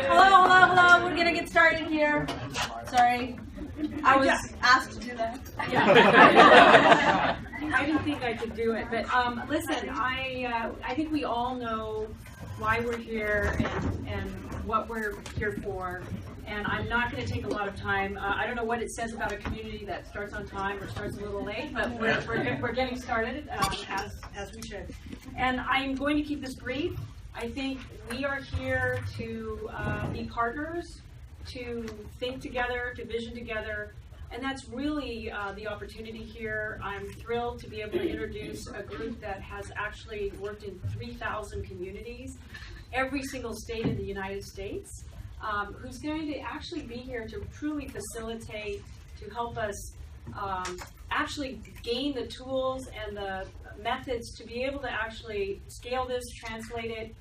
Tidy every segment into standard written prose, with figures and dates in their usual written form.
Hello. We're gonna get started here. Sorry, I was asked to do that. Yeah. I didn't think I could do it, but listen, I think we all know why we're here and what we're here for. And I'm not going to take a lot of time. I don't know what it says about a community that starts on time or starts a little late, but we're getting started as we should. And I'm going to keep this brief. I think we are here to be partners, to think together, to vision together, and that's really the opportunity here. I'm thrilled to be able to introduce a group that has actually worked in 3,000 communities, every single state in the United States. Who's going to actually be here to truly facilitate, to help us actually gain the tools and the methods to be able to actually scale this, translate it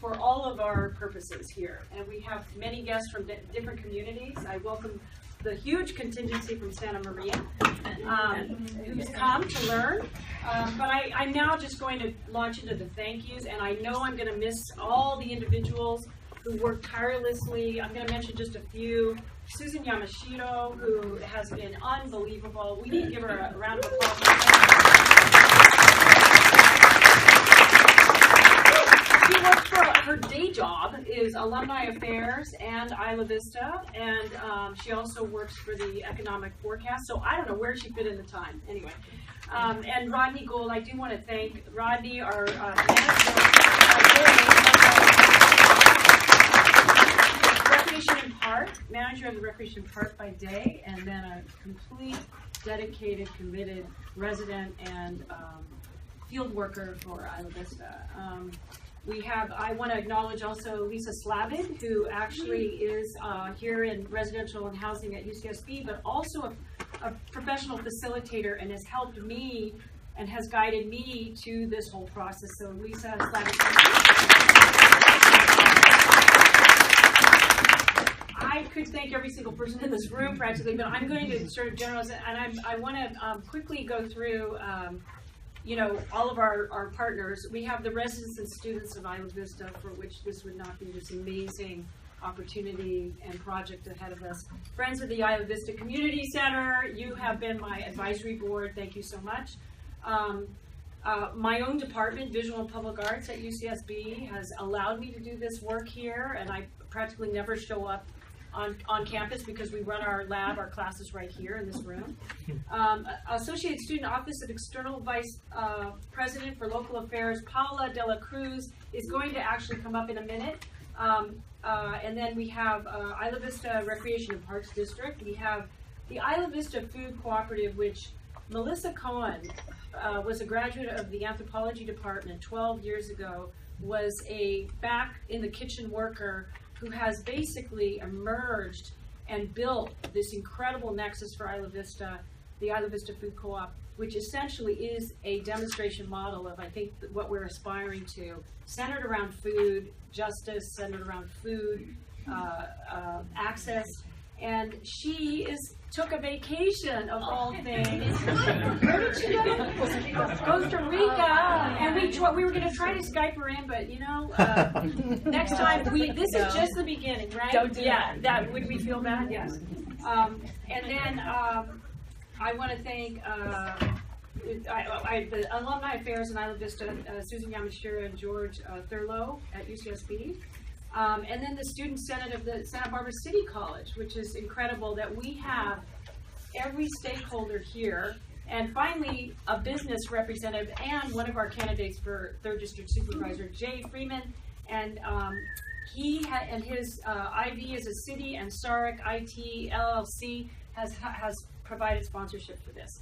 for all of our purposes here. And we have many guests from different communities. I welcome the huge contingency from Santa Maria who's come to learn. But I'm now just going to launch into the thank yous, and I know I'm going to miss all the individuals who worked tirelessly. I'm going to mention just a few. Susan Yamashiro, who has been unbelievable. We need to give her a round of applause. She works for her day job is Alumni Affairs and Isla Vista, and she also works for the Economic Forecast, so I don't know where she fit in the time. Anyway, and Rodney Gould, I do want to thank Rodney, our manager of the Recreation Park by day, and then a complete, dedicated, committed resident and field worker for Isla Vista. I want to acknowledge also Lisa Slavin, who actually is here in residential and housing at UCSB, but also a professional facilitator and has helped me and has guided me to this whole process. So Lisa Slavin, I could thank every single person in this room practically, but I'm going to sort of generalize it, and I want to quickly go through, all of our partners. We have the residents and students of Isla Vista, for which this would not be this amazing opportunity and project ahead of us. Friends of the Isla Vista Community Center, you have been my advisory board. Thank you so much. My own department, Visual and Public Arts at UCSB, has allowed me to do this work here, and I practically never show up on campus because we run our lab, our classes right here in this room. Associate Student Office of External Vice President for Local Affairs, Paula De La Cruz, is going to actually come up in a minute. And then we have Isla Vista Recreation and Parks District. We have the Isla Vista Food Cooperative, which Melissa Cohen was a graduate of the anthropology department 12 years ago, was a back in the kitchen worker who has basically emerged and built this incredible nexus for Isla Vista, the Isla Vista Food Co-op, which essentially is a demonstration model of, I think, what we're aspiring to, centered around food, justice, centered around food, access. And she took a vacation, of all things. Where did she go? Costa Rica. And we were going to try to Skype her in, but next time this is just the beginning, right? Don't do that. Would we feel bad? Yes. And then I want to thank the Alumni Affairs in Isla Vista, Susan Yamashiro and George Thurlow at UCSB. And then the Student Senate of the Santa Barbara City College, which is incredible that we have every stakeholder here. And finally, a business representative and one of our candidates for 3rd District Supervisor, Jay Freeman. And he and his IV as a city and SARIC IT LLC has provided sponsorship for this.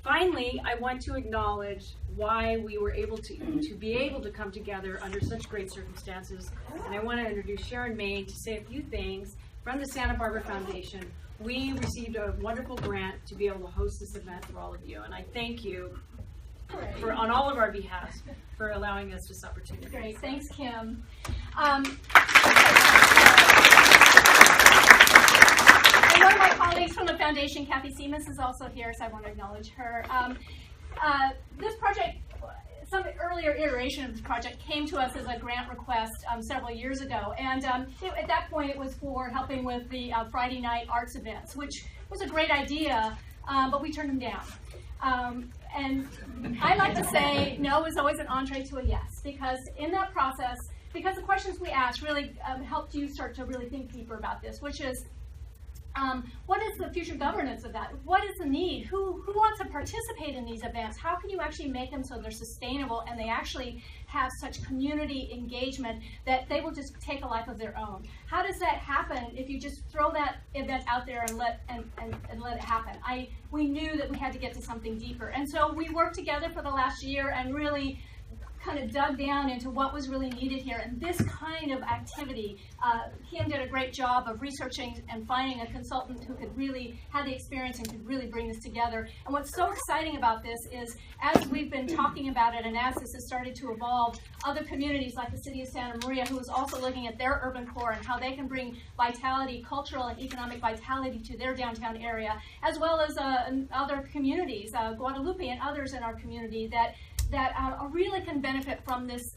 Finally, I want to acknowledge why we were able to come together under such great circumstances. And I want to introduce Sharon Main to say a few things from the Santa Barbara Foundation. We received a wonderful grant to be able to host this event for all of you. And I thank you on all of our behalf for allowing us this opportunity. Great, thanks, Kim. And one of my colleagues from the foundation, Kathy Seamus, is also here, so I want to acknowledge her. This project some earlier iteration of this project came to us as a grant request several years ago, and at that point it was for helping with the Friday night arts events, which was a great idea, but we turned them down. And I like to say no is always an entree to a yes, because in that process, because the questions we asked really helped you start to really think deeper about this, which is, what is the future governance of that? What is the need? Who wants to participate in these events? How can you actually make them so they're sustainable and they actually have such community engagement that they will just take a life of their own? How does that happen if you just throw that event out there and let it happen? We knew that we had to get to something deeper, and so we worked together for the last year and really kind of dug down into what was really needed here. And this kind of activity, Kim did a great job of researching and finding a consultant who could really have the experience and could really bring this together. And what's so exciting about this is, as we've been talking about it and as this has started to evolve, other communities like the city of Santa Maria, who is also looking at their urban core and how they can bring vitality, cultural and economic vitality to their downtown area, as well as other communities, Guadalupe and others in our community that really can benefit from these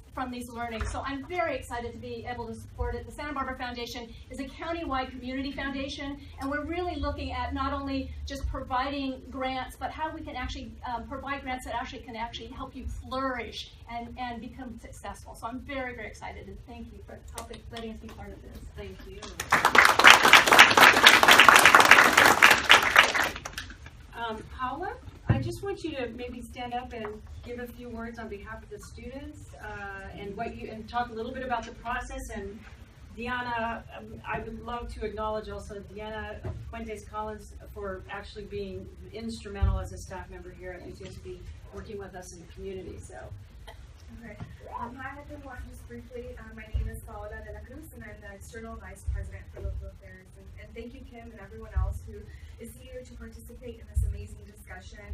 learnings. So I'm very excited to be able to support it. The Santa Barbara Foundation is a county-wide community foundation, and we're really looking at not only just providing grants, but how we can actually provide grants that actually can help you flourish and become successful. So I'm very, very excited, and thank you for letting us be part of this. Thank you. Paula, I just want you to maybe stand up and give a few words on behalf of the students and talk a little bit about the process. And Deanna, I would love to acknowledge also Deanna Fuentes-Collins for actually being instrumental as a staff member here at UCSB, working with us in the community. So. Okay. Hi everyone, just briefly, my name is Paola de la Cruz and I'm the External Vice President for Local Affairs. And thank you, Kim, and everyone else who is here to participate in this amazing discussion.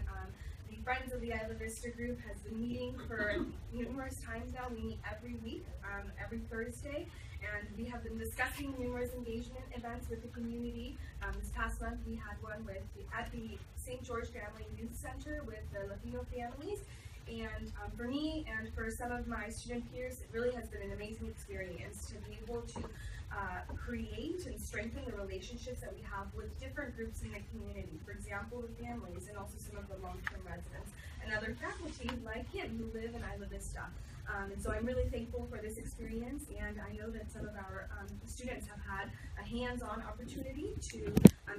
The Friends of the Isla Vista group has been meeting for numerous times now. We meet every week, every Thursday, and we have been discussing numerous engagement events with the community. This past month we had one at the St. George Family Youth Center with the Latino families. And for me and for some of my student peers, it really has been an amazing experience to be able to create and strengthen the relationships that we have with different groups in the community. For example, the families and also some of the long-term residents and other faculty like him who live in Isla Vista. And so I'm really thankful for this experience, and I know that some of our students have had a hands-on opportunity to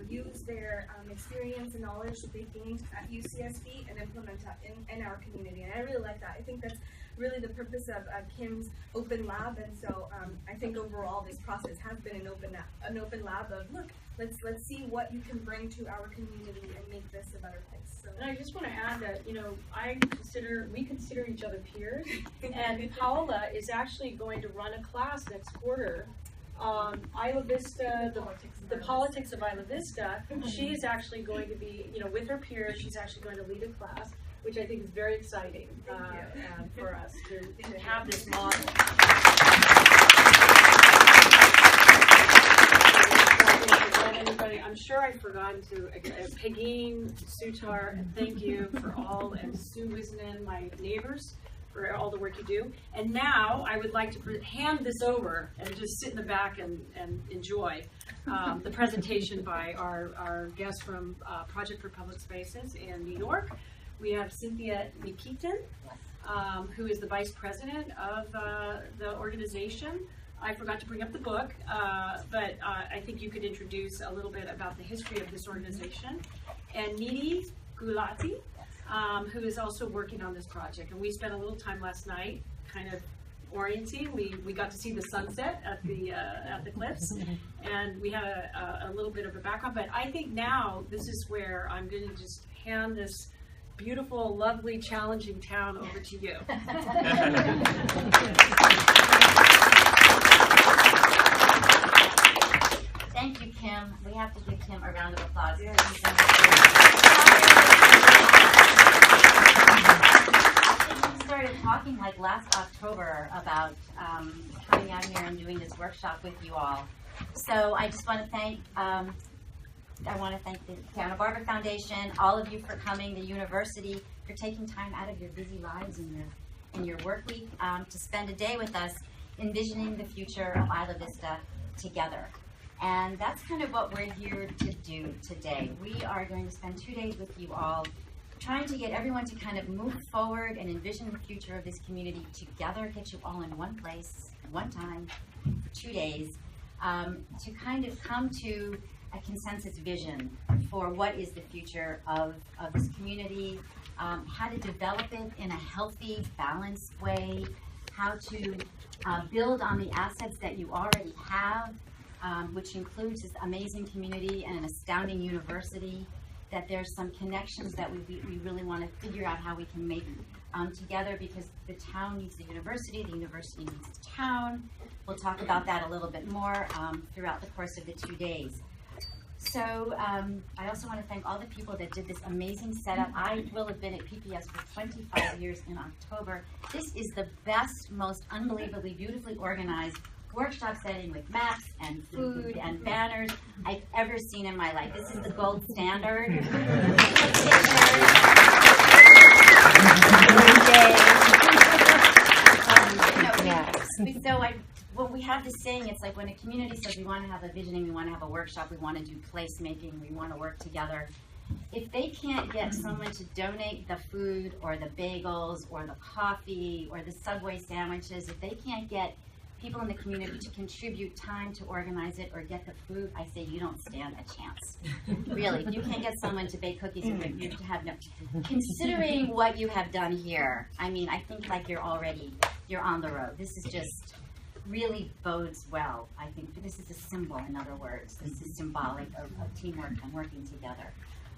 use their experience and knowledge that they've gained at UCSB and implement that in our community. And I really like that. I think that's really the purpose of Kim's open lab, and so I think overall this process has been an open lab of, look, let's see what you can bring to our community and make this a better place. So. And I just want to add that, we consider each other peers, and Paola is actually going to run a class next quarter on Isla Vista, the politics of Isla Vista. She is actually going to be, with her peers, she's actually going to lead a class, which I think is very exciting for us to have this model. Everybody, I'm sure I've forgotten to, Pegeen, Sutar, thank you for all, and Sue Wisnan, my neighbors, for all the work you do. And now I would like to hand this over and just sit in the back and enjoy the presentation by our guest from Project for Public Spaces in New York. We have Cynthia Nikitin, who is the vice president of the organization. I forgot to bring up the book, but I think you could introduce a little bit about the history of this organization. And Nidhi Gulati, who is also working on this project. And we spent a little time last night kind of orienting. We got to see the sunset at the cliffs, and we had a little bit of a background. But I think now this is where I'm going to just hand this beautiful, lovely, challenging town over to you. Thank you, Kim. We have to give Kim a round of applause. Yes. We started talking like last October about coming out here and doing this workshop with you all. So I just want to thank the Santa Barbara Foundation, all of you for coming, the university, for taking time out of your busy lives and in your work week to spend a day with us envisioning the future of Isla Vista together. And that's kind of what we're here to do today. We are going to spend 2 days with you all, trying to get everyone to kind of move forward and envision the future of this community together, get you all in one place, one time, for 2 days, to kind of come to a consensus vision for what is the future of this community, how to develop it in a healthy, balanced way, how to build on the assets that you already have, which includes this amazing community and an astounding university, that there's some connections that we really want to figure out how we can make together, because the town needs the university needs the town. We'll talk about that a little bit more throughout the course of the 2 days. So I also want to thank all the people that did this amazing setup. I will have been at PPS for 25 years in October. This is the best, most unbelievably beautifully organized workshop setting with maps and food and banners I've ever seen in my life. This is the gold standard. When we have this saying, it's like when a community says we want to have a visioning, we want to have a workshop, we want to do placemaking, we want to work together. If they can't get someone to donate the food or the bagels or the coffee or the Subway sandwiches, if they can't get people in the community to contribute time to organize it or get the food, I say you don't stand a chance. Really, if you can't get someone to bake cookies, you have no. Considering what you have done here, I mean, I think like you're on the road. This is just really bodes well. I think this is a symbol, in other words. This is symbolic of teamwork and working together.